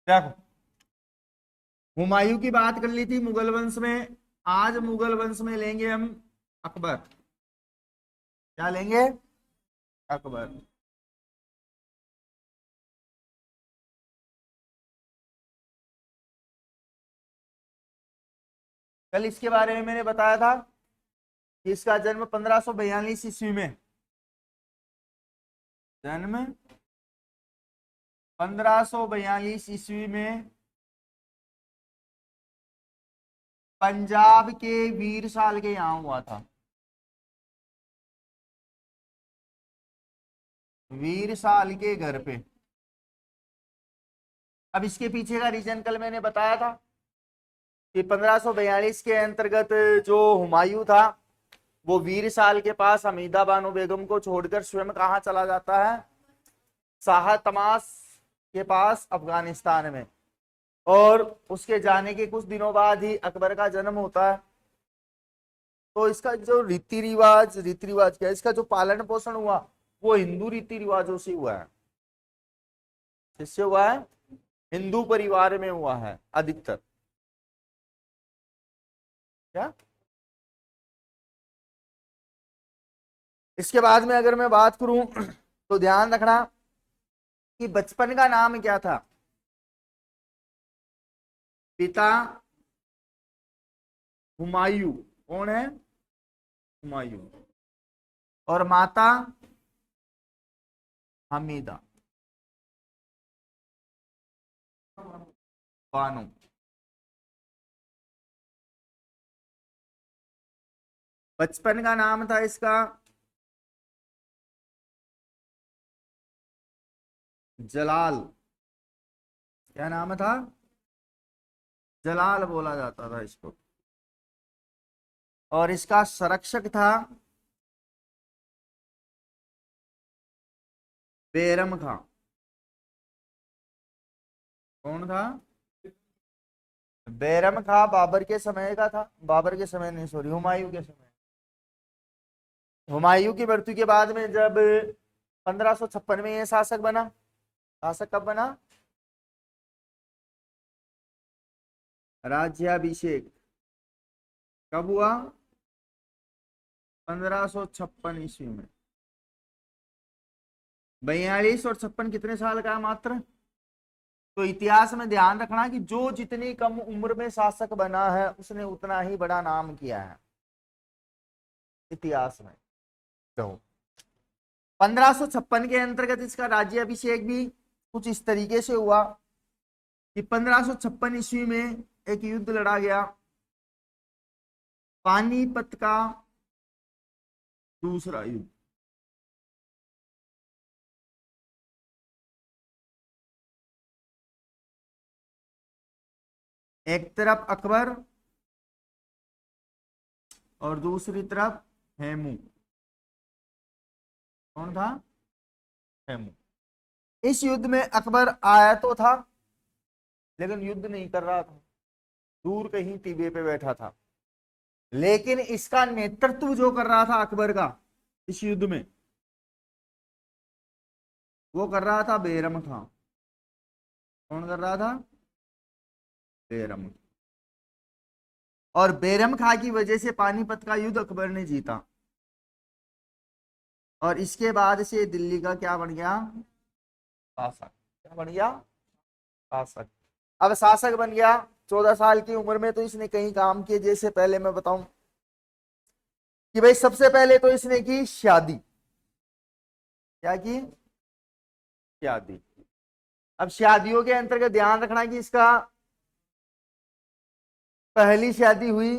देखो, हुमायूं की बात कर ली थी मुगल वंश में। आज मुगल वंश में लेंगे हम अकबर। क्या लेंगे? अकबर। कल इसके बारे में मैंने बताया था कि इसका जन्म 1542 ईस्वी में, जन्म 1542 ईस्वी में पंजाब के वीरसाल के यहां हुआ था। वीरसाल के घर पे। अब इसके पीछे का रीजन कल मैंने बताया था कि 1542 के अंतर्गत जो हुमायूं था वो वीरसाल के पास हमीदा बानो बेगम को छोड़कर स्वयं कहाँ चला जाता है? शाह तमाश के पास अफगानिस्तान में। और उसके जाने के कुछ दिनों बाद ही अकबर का जन्म होता है। तो इसका जो रीति रिवाज क्या, इसका जो पालन पोषण हुआ वो हिंदू रीति रिवाजों से हुआ है। किससे हुआ है? हिंदू परिवार में हुआ है अधिकतर। क्या? इसके बाद में अगर मैं बात करूं तो ध्यान रखना कि बचपन का नाम क्या था। पिता हुमायूं। कौन है? हुमायूं। और माता हमीदा बानो। बचपन का नाम था इसका जलाल। क्या नाम था? जलाल बोला जाता था इसको। और इसका संरक्षक था बैरम खां। कौन था? बैरम खां बाबर के समय का था। बाबर के समय नहीं, सॉरी, हुमायूं के समय। हुमायूं की मृत्यु के बाद में जब 1556 में ये शासक बना। शासक कब बना? राज्याभिषेक कब हुआ? 1556 ईस्वी में। 42 और 56 कितने साल का है मात्र? तो इतिहास में ध्यान रखना कि जो जितनी कम उम्र में शासक बना है उसने उतना ही बड़ा नाम किया है इतिहास में। तो 1556 के अंतर्गत इसका राज्याभिषेक भी कुछ इस तरीके से हुआ कि 1556 ईस्वी में एक युद्ध लड़ा गया, पानीपत का दूसरा युद्ध। एक तरफ अकबर और दूसरी तरफ हेमू। कौन था? हेमू। इस युद्ध में अकबर आया तो था लेकिन युद्ध नहीं कर रहा था, दूर कहीं टिबे पे बैठा था। लेकिन इसका नेतृत्व जो कर रहा था अकबर का इस युद्ध में, वो कर रहा था बैरम खां। कौन कर रहा था? बैरम। और बैरम खां की वजह से पानीपत का युद्ध अकबर ने जीता। और इसके बाद से दिल्ली का क्या बन गया? शासक। क्या बन गया? शासक। अब शासक बन गया 14 साल की उम्र में, तो इसने कई काम किए। जैसे पहले मैं बताऊं कि भाई सबसे पहले तो इसने की शादी। क्या की? शादी। अब शादियों के अंतर्गत ध्यान रखना कि इसका पहली शादी हुई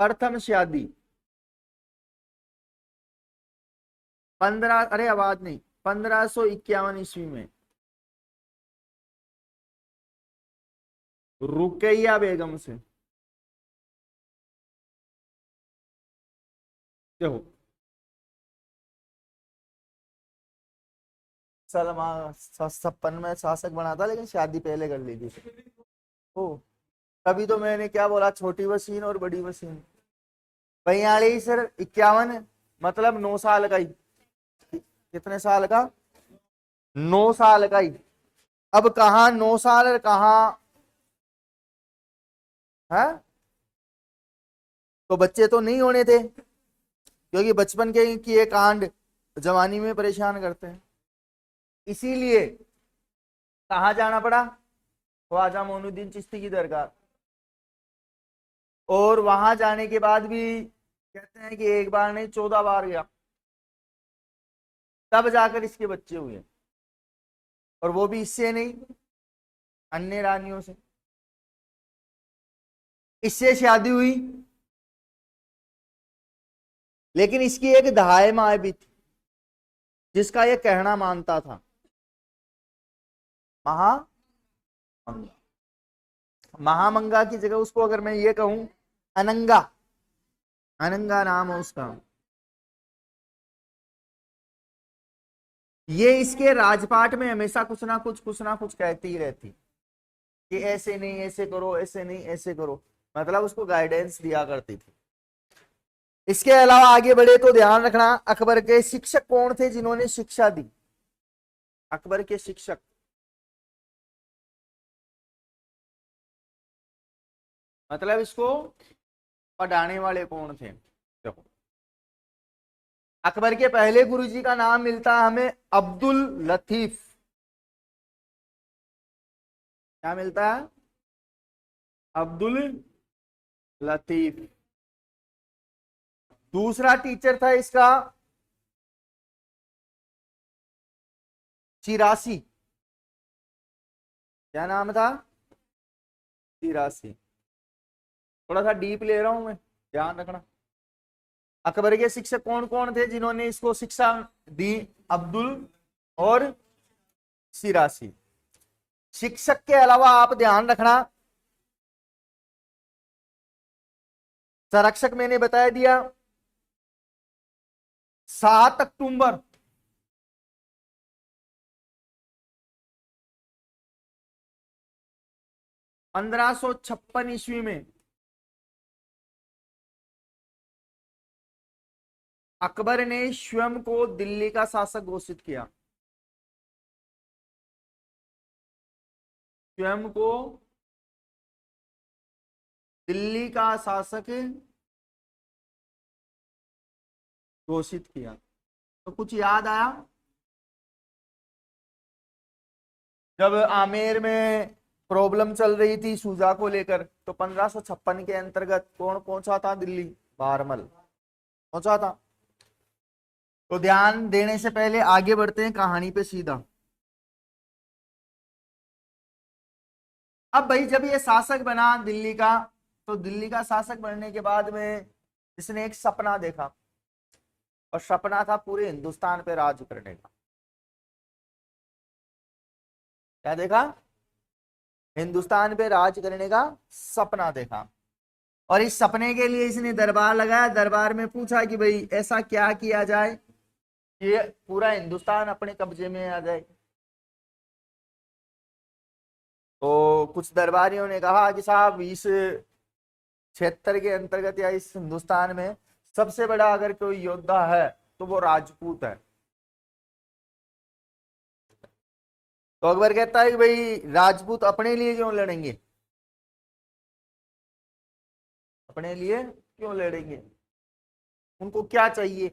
प्रथम शादी 1551 ईस्वी में रुकैया बेगम से। देखो, सलमान 56 में शासक बना था लेकिन शादी पहले कर ली थी। ओ, तभी तो मैंने क्या बोला, छोटी वसीन और बड़ी वसीन। 42 और 51 मतलब 9 साल का ही। कितने साल का? 9 साल का ही। अब कहा 9 साल और कहा है, तो बच्चे तो नहीं होने थे, क्योंकि बचपन के किए कांड जवानी में परेशान करते हैं। इसीलिए कहा जाना पड़ा? ख्वाजा मोइनुद्दीन चिश्ती की दरगाह। और वहां जाने के बाद भी कहते हैं कि एक बार नहीं 14 बार गया, तब जाकर इसके बच्चे हुए। और वो भी इससे नहीं, अन्य रानियों से। इससे शादी हुई, लेकिन इसकी एक दहाई माँ भी थी जिसका ये कहना मानता था। महामंगा। महामंगा की जगह उसको अगर मैं ये कहूं अनंगा, अनंगा नाम है उसका। ये इसके राजपाट में हमेशा कुछ ना कुछ कहती ही रहती कि ऐसे नहीं ऐसे करो, ऐसे नहीं ऐसे करो, मतलब उसको गाइडेंस दिया करती थी। इसके अलावा आगे बढ़े तो ध्यान रखना, अकबर के शिक्षक कौन थे जिन्होंने शिक्षा दी? अकबर के शिक्षक, मतलब इसको पढ़ाने वाले कौन थे? देखो, अकबर के पहले गुरुजी का नाम मिलता है हमें अब्दुल लतीफ। क्या मिलता है? अब्दुल लतीफ। दूसरा टीचर था इसका चिरासी। क्या नाम था? चिरासी। थोड़ा सा डीप ले रहा हूं मैं, ध्यान रखना। अकबर के शिक्षक कौन कौन थे जिन्होंने इसको शिक्षा दी? अब्दुल और सिरासी। शिक्षक के अलावा आप ध्यान रखना, संरक्षक मैंने बता दिया। 7 अक्टूबर 1556 में अकबर ने स्वयं को दिल्ली का शासक घोषित किया। स्वयं को दिल्ली का शासक घोषित किया। तो कुछ याद आया? जब आमेर में प्रॉब्लम चल रही थी शुजा को लेकर, तो 1556 के अंतर्गत कौन पहुंचा था दिल्ली? बारमल पहुंचा था। तो ध्यान देने से पहले आगे बढ़ते हैं कहानी पे सीधा। अब भाई जब ये शासक बना दिल्ली का, तो दिल्ली का शासक बनने के बाद में इसने एक सपना देखा, और सपना था पूरे हिंदुस्तान पे राज करने का। क्या देखा? हिंदुस्तान पे राज करने का सपना देखा। और इस सपने के लिए इसने दरबार लगाया। दरबार में पूछा कि भाई ऐसा क्या किया जाए कि पूरा हिंदुस्तान अपने कब्जे में आ जाए। तो कुछ दरबारियों ने कहा कि साहब इस क्षेत्र के अंतर्गत या इस हिंदुस्तान में सबसे बड़ा अगर कोई योद्धा है तो वो राजपूत है। तो अकबर कहता है कि भाई राजपूत अपने लिए क्यों लड़ेंगे, अपने लिए क्यों लड़ेंगे, उनको क्या चाहिए?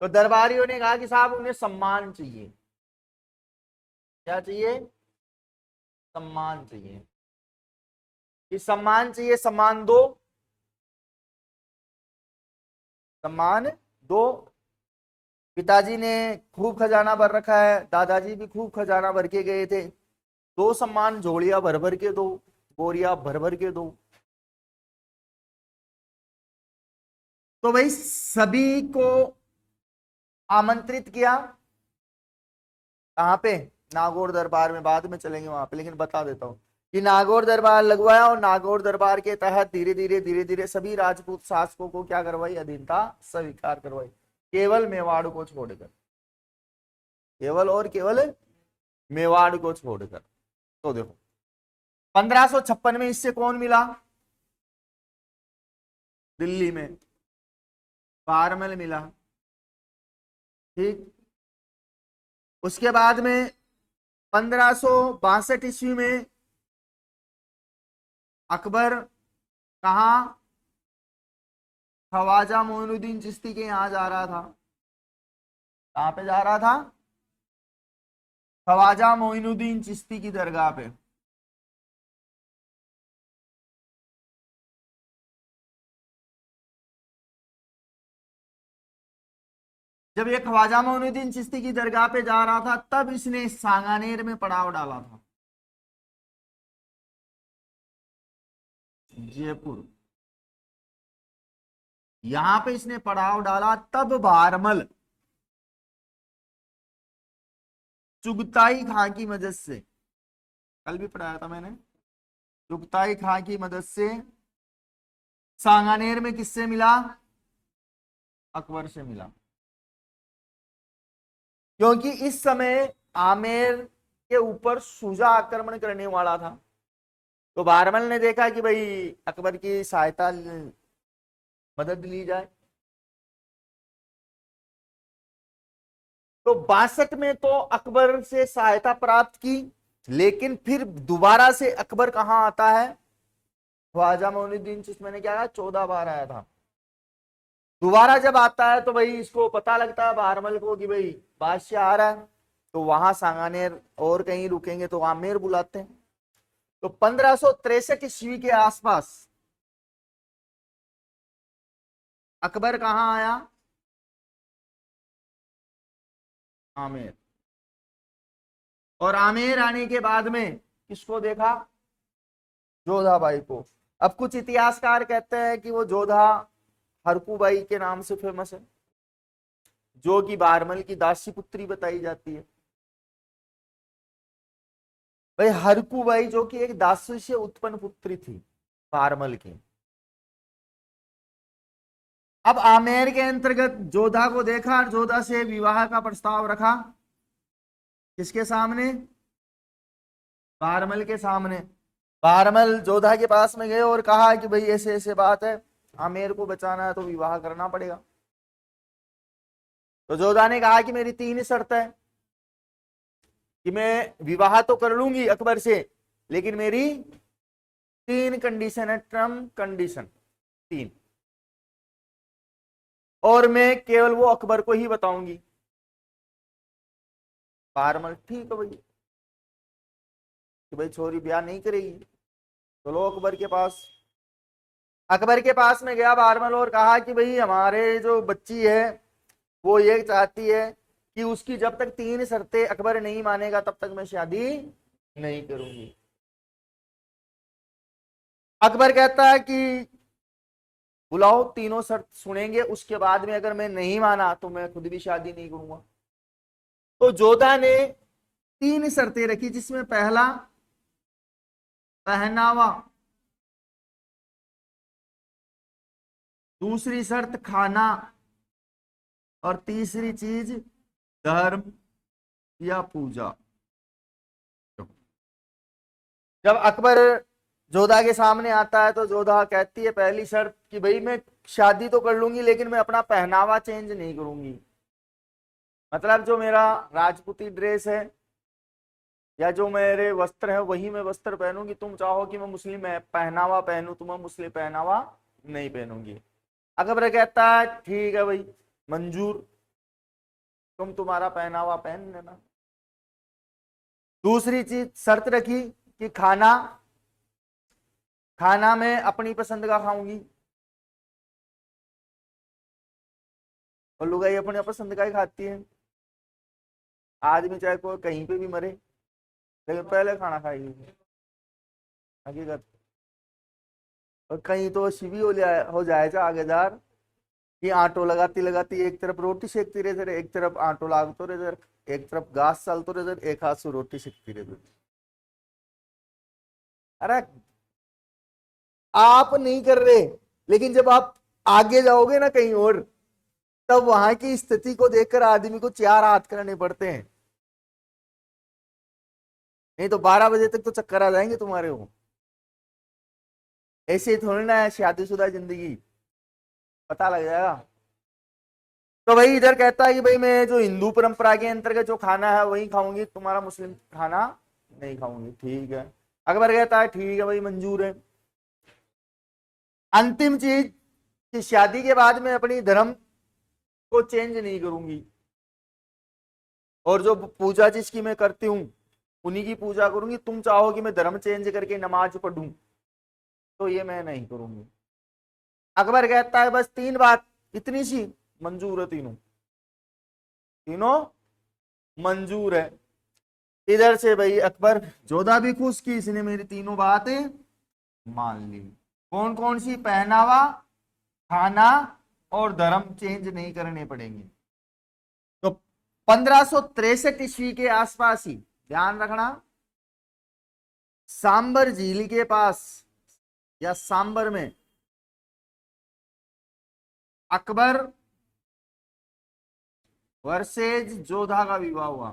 तो दरबारियों ने कहा कि साहब उन्हें सम्मान चाहिए। क्या चाहिए? सम्मान चाहिए। कि सम्मान चाहिए, सम्मान दो, सम्मान दो। पिताजी ने खूब खजाना भर रखा है, दादाजी भी खूब खजाना भर के गए थे, दो सम्मान, झोलियां भर भर के दो, बोरिया भर भर के दो। तो भाई सभी को आमंत्रित किया। कहाँ पे? नागौर दरबार में, बाद में चलेंगे वहां पे, लेकिन बता देता हूँ कि नागौर दरबार लगवाया। और नागौर दरबार के तहत धीरे धीरे सभी राजपूत शासकों को क्या करवाई? अधीनता स्वीकार करवाई, केवल मेवाड़ को छोड़कर। केवल और केवल मेवाड़ को छोड़कर। तो देखो 1556 में इससे कौन मिला? दिल्ली में बारमल मिला। ठीक। उसके बाद में 1562 ईस्वी में अकबर कहाँ, ख्वाजा मोइनुद्दीन चिश्ती के यहाँ जा रहा था। कहाँ पे जा रहा था? ख्वाजा मोइनुद्दीन चिश्ती की दरगाह पे। जब ये ख्वाजा मोइनुद्दीन चिश्ती की दरगाह पे जा रहा था तब इसने सांगानेर में पड़ाव डाला था। जयपुर, यहां पे इसने पड़ाव डाला, तब बारमल चुगताई खां की मदद से, कल भी पढ़ाया था मैंने, चुगताई खां की मदद से सांगानेर में किससे मिला? अकबर से मिला। क्योंकि इस समय आमेर के ऊपर शुजा आक्रमण करने वाला था, तो बारमल ने देखा कि भाई अकबर की सहायता, मदद ली जाए। तो 62 में तो अकबर से सहायता प्राप्त की, लेकिन फिर दोबारा से अकबर कहां आता है? ख्वाजा मोइनुद्दीन चिश्ती, मैंने क्या कहा 14 बार आया था। दोबारा जब आता है तो भाई इसको पता लगता है बारमल को कि भाई बादशाह आ रहा है, तो वहां सांगानेर और कहीं रुकेंगे तो आमेर बुलाते हैं। तो 1563 ईस्वी के आसपास अकबर कहां आया? आमेर। और आमेर आने के बाद में किसको देखा? जोधा बाई को। अब कुछ इतिहासकार कहते हैं कि वो जोधा हरकू बाई के नाम से फेमस है, जो कि बारमल की दासी पुत्री बताई जाती है। भाई हरकू बाई जो कि एक दासी से उत्पन्न पुत्री थी बारमल की। अब आमेर के अंतर्गत जोधा को देखा और जोधा से विवाह का प्रस्ताव रखा। किसके सामने? बारमल के सामने। बारमल जोधा के पास में गए और कहा कि भाई ऐसे ऐसे बात है, आमेर को बचाना है तो विवाह करना पड़ेगा। तो जोधा ने कहा कि मेरी 3 शर्त है कि मैं विवाह तो कर लूंगी अकबर से, लेकिन मेरी 3 कंडीशन है, टर्म कंडीशन 3, और मैं केवल वो अकबर को ही बताऊंगी। बारमल ठीक है भाई, कि भाई छोरी ब्याह नहीं करेगी, चलो अकबर के पास। अकबर के पास में गया बारमल और कहा कि भाई हमारे जो बच्ची है वो ये चाहती है कि उसकी जब तक 3 शर्तें अकबर नहीं मानेगा तब तक मैं शादी नहीं करूंगी। अकबर कहता है कि बुलाओ, तीनों शर्त सुनेंगे, उसके बाद में अगर मैं नहीं माना तो मैं खुद भी शादी नहीं करूंगा। तो जोधा ने 3 शर्तें रखी, जिसमें पहला पहनावा, दूसरी शर्त खाना, और तीसरी चीज धर्म या पूजा। जब अकबर जोधा के सामने आता है तो जोधा कहती है पहली शर्त कि भाई मैं शादी तो कर लूंगी लेकिन मैं अपना पहनावा चेंज नहीं करूंगी। मतलब जो मेरा राजपूती ड्रेस है या जो मेरे वस्त्र है वही मैं वस्त्र पहनूंगी, तुम चाहो कि मैं मुस्लिम पहनावा पहनूं तो मैं मुस्लिम पहनावा नहीं पहनूंगी। अकबर कहता है ठीक है भाई, मंजूर, तुम तुम्हारा पहनावा पहन लेना। दूसरी चीज शर्त रखी कि खाना, खाना मैं अपनी पसंद का खाऊंगी, और लुगाई अपने पसंद का ही खाती है। आदमी चाहे कोई कहीं पे भी मरे लेकिन पहले खाना खाएगी, हकीकत। और कहीं तो शिवी हो जाए आगेदार कि आटो लगाती लगाती एक तरफ रोटी सेकती रहे, एक तरफ आटो लागतो रहे, एक तरफ घास चलतो रहे, एक हाथ से रोटी सेकती रहे। अरे आप नहीं कर रहे, लेकिन जब आप आगे जाओगे ना कहीं और, तब वहां की स्थिति को देखकर आदमी को 4 हाथ करने पड़ते हैं, नहीं तो 12 बजे तक तो चक्कर आ जाएंगे तुम्हारे को। ऐसे थोड़ी ना है शादीशुदा जिंदगी। पता लग जाएगा। तो भाई इधर कहता है कि भाई मैं जो हिंदू परंपरा के अंतर्गत जो खाना है वही खाऊंगी, तुम्हारा मुस्लिम खाना नहीं खाऊंगी। ठीक है, अकबर कहता है ठीक है भाई, मंजूर है। अंतिम चीज कि शादी के बाद मैं अपनी धर्म को चेंज नहीं करूंगी, और जो पूजा जिसकी मैं करती हूँ उन्हीं की पूजा करूंगी। तुम चाहो कि मैं धर्म चेंज करके नमाज पढ़ूं तो ये मैं नहीं करूंगी। अकबर कहता है बस तीन बात, इतनी सी, मंजूर है तीनों, तीनों मंजूर है। इधर से भाई अकबर जोधा भी खुश की इसने मेरी तीनों बातें मान ली। कौन कौन सी? पहनावा, खाना और धर्म चेंज नहीं करने पड़ेंगे। तो 1563 ईस्वी के आसपास ही, ध्यान रखना, सांबर झील के पास या सांबर में अकबर वर्सेज जोधा का विवाह हुआ।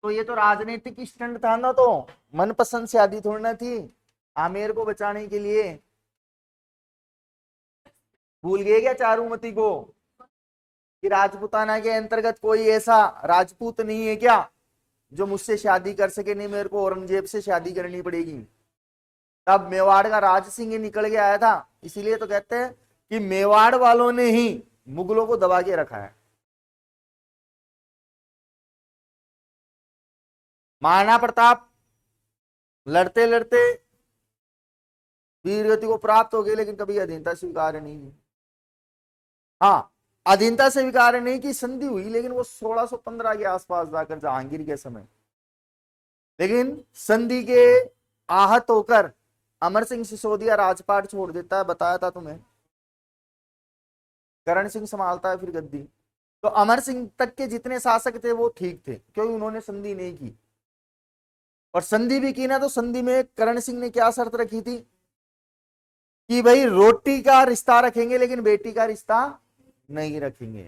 तो ये तो राजनीतिक स्टंट था ना, तो मनपसंद शादी थोड़ी ना थी आमेर को बचाने के लिए। भूल गए क्या चारुमती को कि राजपूताना के अंतर्गत कोई ऐसा राजपूत नहीं है क्या जो मुझसे शादी कर सके? नहीं, मेरे को औरंगजेब से शादी करनी पड़ेगी। तब मेवाड़ का राज सिंह निकल के आया था। इसीलिए तो कहते हैं कि मेवाड़ वालों ने ही मुगलों को दबा के रखा है। महाराणा प्रताप लड़ते लड़ते वीरगति को प्राप्त हो गए, लेकिन कभी अधीनता स्वीकार नहीं की। हाँ, अधीनता स्वीकार नहीं की, संधि हुई, लेकिन वो 1615 के आसपास जाकर जहांगीर के समय। लेकिन संधि के आहत होकर अमर सिंह सिसोदिया राजपाट छोड़ देता है, बताया था तुम्हें। करण सिंह संभालता है फिर गद्दी। तो अमर सिंह तक के जितने शासक थे वो ठीक थे, क्योंकि उन्होंने संधि नहीं की। और संधि भी की ना, तो संधि में करण सिंह ने क्या शर्त रखी थी कि भाई रोटी का रिश्ता रखेंगे लेकिन बेटी का रिश्ता नहीं रखेंगे।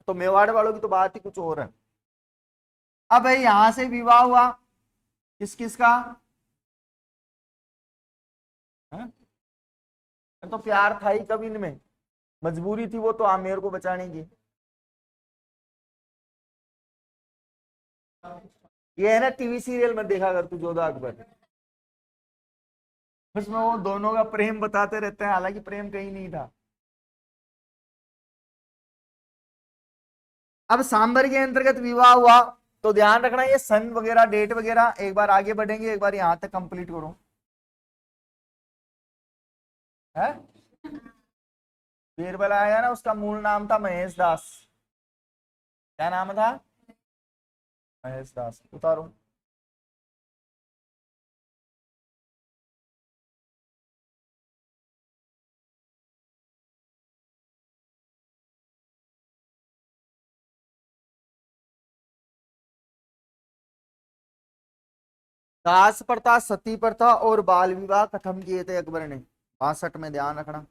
तो मेवाड़ वालों की तो बात ही कुछ और है। अब भाई यहां से विवाह हुआ किस किस का है? तो प्यार था ही कभी इनमें, मजबूरी थी वो तो आमेर को बचाने की। ये है ना टीवी सीरियल में देखा कर तू, जोधा अकबर, उसमें वो दोनों का प्रेम बताते रहते हैं, हालांकि प्रेम कहीं नहीं था। अब सांबर के अंतर्गत विवाह हुआ, तो ध्यान रखना ये सन वगैरह डेट वगैरह, एक बार आगे बढ़ेंगे, एक बार यहां तक कंप्लीट करो है। बीरबल आएगा ना, उसका मूल नाम था महेश दास। क्या नाम था? महेश दास। उतारो। दास प्रथा, सती प्रथा और बाल विवाह खत्म किए थे अकबर ने 62 में, ध्यान रखना।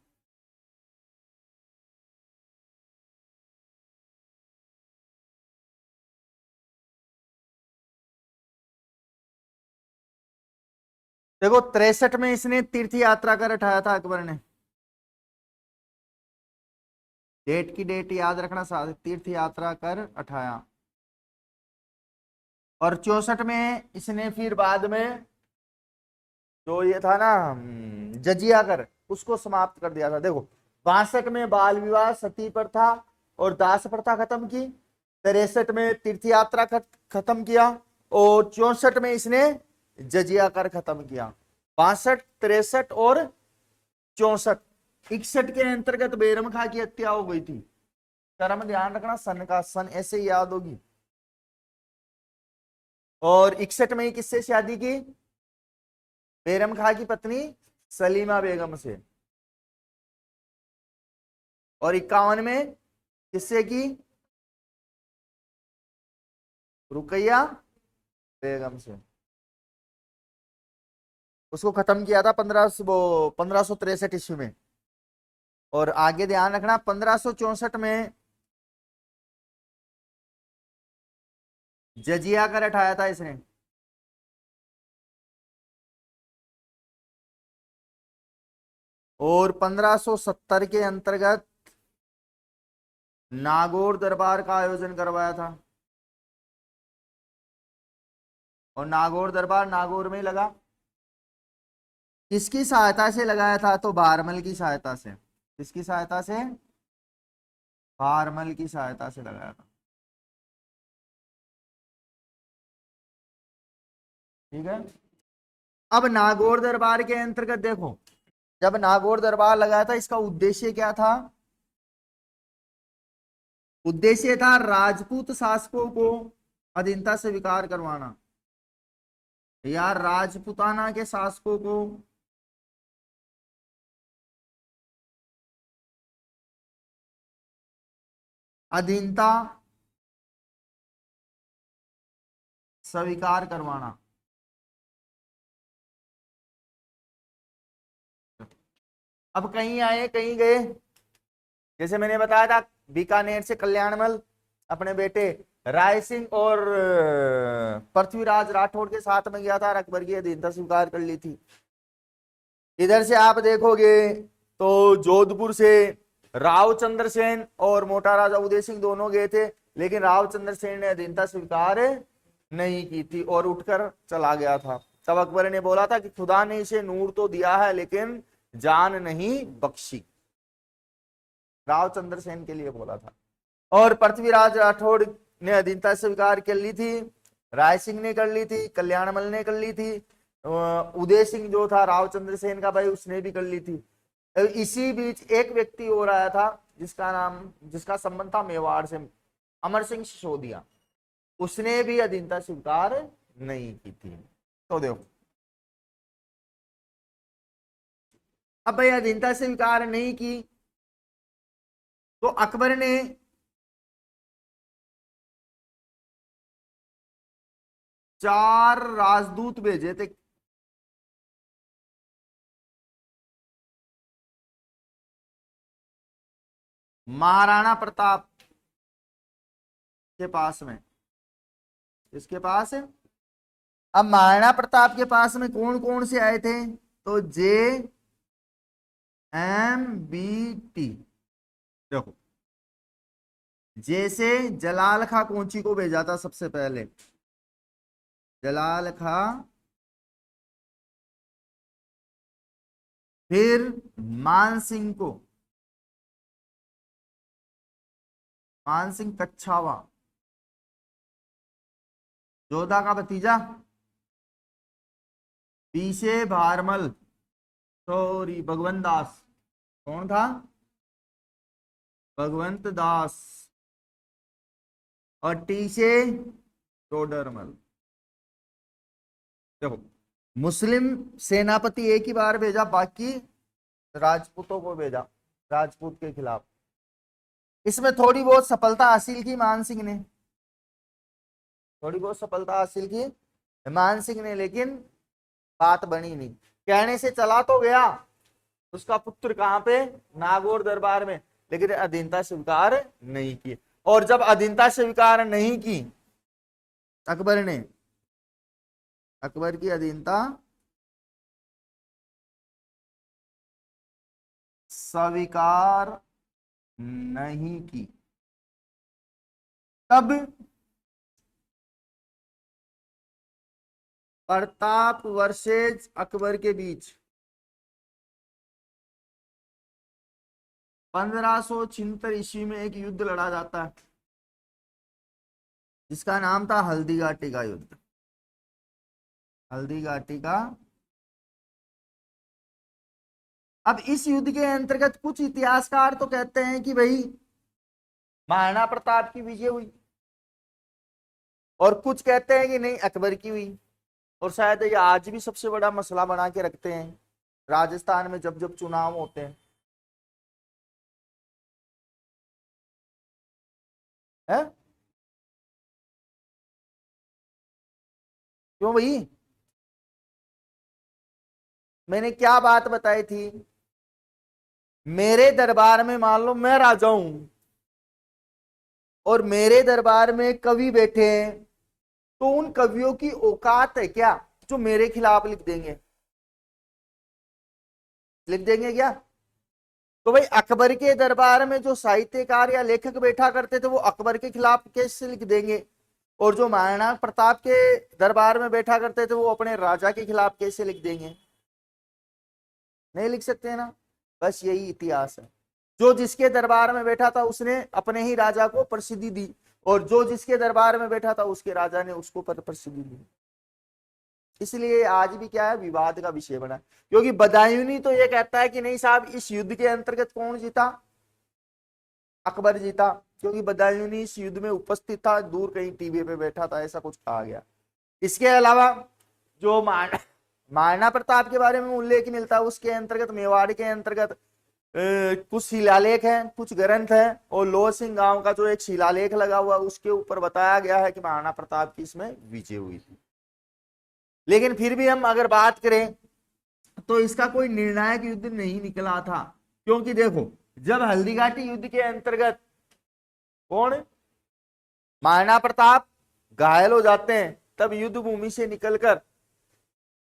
देखो 63 में इसने तीर्थ यात्रा कर उठाया था अकबर ने। डेट की डेट याद रखना, तीर्थ यात्रा कर उठाया। और 64 में इसने फिर बाद में जो ये था ना जजिया कर, उसको समाप्त कर दिया था। देखो 62 में बाल विवाह, सती प्रथा और दास प्रथा खत्म की। 63 में तीर्थ यात्रा खत्म किया। और 64 में इसने जजिया कर खत्म किया। 62, 63 और 64। 61 के अंतर्गत बेरम खां की हत्या हो गई थी। कर्म ध्यान रखना, सन का सन ऐसे ही याद होगी। और 61 में ही किससे शादी की? बेरम खां की पत्नी सलीमा बेगम से। और 51 में किससे की? रुकैया बेगम से। उसको खत्म किया था 1563 ईस्वी में। और आगे ध्यान रखना 1564 में जजिया कर हटाया था इसने। और 1570 के अंतर्गत नागौर दरबार का आयोजन करवाया था। और नागौर दरबार नागौर में ही लगा। किसकी सहायता से लगाया था? तो भारमल की सहायता से। किसकी सहायता से? भारमल की सहायता से लगाया था। ठीक है। अब नागौर दरबार के अंतर्गत देखो, जब नागौर दरबार लगाया था, इसका उद्देश्य क्या था? उद्देश्य था राजपूत शासकों को अधीनता से स्वीकार करवाना, या राजपुताना के शासकों को अधीनता स्वीकार करवाना। अब कहीं आए कहीं गए, जैसे मैंने बताया था बीकानेर से कल्याणमल अपने बेटे राय सिंह और पृथ्वीराज राठौड़ के साथ में गया था और अकबर की अधीनता स्वीकार कर ली थी। इधर से आप देखोगे तो जोधपुर से राव चंद्रसेन और मोटा राजा उदय सिंह दोनों गए थे, लेकिन राव चंद्रसेन ने अधीनता स्वीकार नहीं की थी और उठकर चला गया था। तब अकबर ने बोला था कि खुदा ने इसे नूर तो दिया है लेकिन जान नहीं बख्शी। राव चंद्रसेन के लिए बोला था। और पृथ्वीराज राठौड़ ने अधीनता स्वीकार कर ली थी, राय सिंह ने कर ली थी, कल्याणमल ने कर ली थी, उदय सिंह जो था राव चंद्रसेन का भाई उसने भी कर ली थी। इसी बीच एक व्यक्ति और आया था जिसका संबंध था मेवाड़ से, अमर सिंह सिसोदिया। उसने भी अधीनता स्वीकार नहीं की थी। तो देखो, अब भाई अधीनता स्वीकार नहीं की तो अकबर ने चार राजदूत भेजे थे। महाराणा प्रताप के पास में। इसके पास है। अब महाराणा प्रताप के पास में कौन कौन से आए थे? तो JMBT। देखो, जैसे जलाल खां कोंची को भेजा था सबसे पहले, जलाल खां, फिर मान सिंह को, मान सिंह कच्छावा, जोधा का भतीजा पीछे भारमल, सॉरी भगवंत दास। कौन था? भगवंत दास। और टी से टोडरमल। देखो, मुस्लिम सेनापति एक ही बार भेजा, बाकी राजपूतों को भेजा राजपूत के खिलाफ। इसमें थोड़ी बहुत सफलता हासिल की मान सिंह ने, थोड़ी बहुत सफलता हासिल की मान सिंह ने, लेकिन बात बनी नहीं। कहने से चला तो गया, उसका पुत्र कहां पे? नागौर दरबार में, लेकिन अधीनता स्वीकार नहीं की। और जब अधीनता स्वीकार नहीं की अकबर ने, अकबर की अधीनता स्वीकार नहीं की, तब प्रताप वर्सेज अकबर के बीच 1576 ईस्वी में एक युद्ध लड़ा जाता है, जिसका नाम था हल्दी घाटी का युद्ध। हल्दी घाटी का। अब इस युद्ध के अंतर्गत कुछ इतिहासकार तो कहते हैं कि भाई महाराणा प्रताप की विजय हुई, और कुछ कहते हैं कि नहीं अकबर की हुई। और शायद ये आज भी सबसे बड़ा मसला बना के रखते हैं राजस्थान में जब जब चुनाव होते हैं, है? क्यों भाई? मैंने क्या बात बताई थी? मेरे दरबार में मान लो मैं राजा हूं और मेरे दरबार में कवि बैठे हैं, तो उन कवियों की औकात है क्या जो मेरे खिलाफ लिख देंगे? लिख देंगे क्या? तो भाई अकबर के दरबार में जो साहित्यकार या लेखक बैठा करते थे वो अकबर के खिलाफ कैसे लिख देंगे, और जो महाराणा प्रताप के दरबार में बैठा करते थे वो अपने राजा के खिलाफ कैसे लिख देंगे? नहीं लिख सकते हैं ना। बस यही इतिहास है। जो जिसके दरबार में बैठा था उसने अपने ही राजा को प्रसिद्धि दी, और जो जिसके दरबार में बैठा था उसके राजा ने उसको प्रसिद्धि दी। इसलिए आज भी क्या है, विवाद का विषय बना, क्योंकि बदायूनी तो ये कहता है कि नहीं साहब, इस युद्ध के अंतर्गत कौन जीता? अकबर जीता, क्योंकि बदायूनी इस युद्ध में उपस्थित था, दूर कहीं टीवी पे बैठा था, ऐसा कुछ कहा गया। इसके अलावा जो महाराणा प्रताप के बारे में उल्लेख मिलता है उसके अंतर्गत मेवाड़ के अंतर्गत कुछ शिलालेख हैं, कुछ ग्रंथ हैं, और लोह सिंह गांव का जो एक शिलालेख लगा हुआ उसके ऊपर बताया गया है कि महाराणा प्रताप की इसमें विजय हुई थी। लेकिन फिर भी हम अगर बात करें तो इसका कोई निर्णायक युद्ध नहीं निकला था, क्योंकि देखो जब हल्दीघाटी युद्ध के अंतर्गत कौन, महाराणा प्रताप घायल हो जाते हैं, तब युद्ध भूमि से निकलकर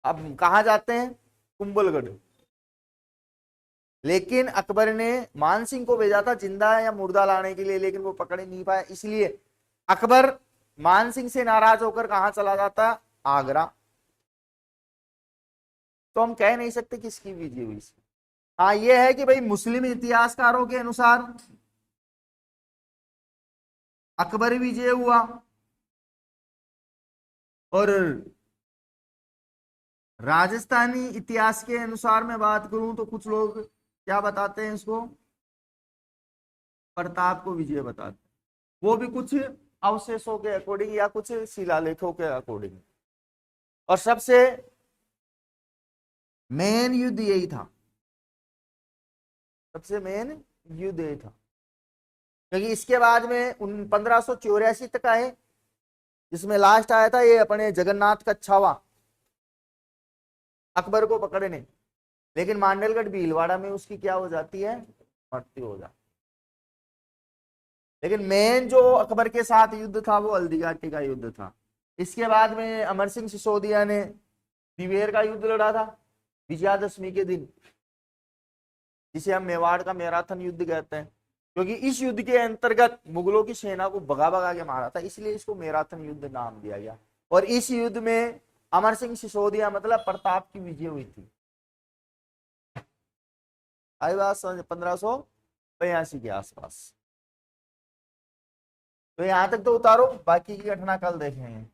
अब कहा जाते हैं, कुंभलगढ़। लेकिन अकबर ने मान सिंह को भेजा था जिंदा या मुर्दा लाने के लिए, लेकिन वो पकड़ नहीं पाया, इसलिए अकबर मान सिंह से नाराज होकर कहां चला जाता, आगरा। तो हम कह नहीं सकते किसकी विजय हुई। हाँ ये है कि भाई मुस्लिम इतिहासकारों के अनुसार अकबर विजय हुआ, और राजस्थानी इतिहास के अनुसार मैं बात करूं तो कुछ लोग क्या बताते हैं, इसको प्रताप को विजय बताते हैं, वो भी कुछ अवशेषों के अकॉर्डिंग या कुछ शिलालेखों के अकॉर्डिंग। और सबसे मेन युद्ध यही था, सबसे मेन युद्ध यही था, क्योंकि इसके बाद में 1584 तक आए, जिसमें लास्ट आया था ये अपने जगन्नाथ का छावा अकबर को पकड़ने, लेकिन मांडलगढ़ भीलवाड़ा में उसकी क्या हो जाती है, मृत्यु हो जाती। लेकिन मेन जो अकबर के साथ युद्ध था वो हल्दीघाटी का युद्ध था। इसके बाद में अमर सिंह सिसोदिया ने दिवेर का युद्ध लड़ा था विजयादशमी के दिन, जिसे हम मेवाड़ का मैराथन युद्ध कहते हैं, क्योंकि इस युद्ध के अंतर्गत मुगलों की सेना को भगा भगा के मारा था, इसलिए इसको मैराथन युद्ध नाम दिया गया। और इस युद्ध में अमर सिंह सिसोदिया मतलब प्रताप की विजय हुई थी। आई बात समझ, 1582 के आसपास। तो यहां तक तो उतारो, बाकी की घटना कल देखेंगे।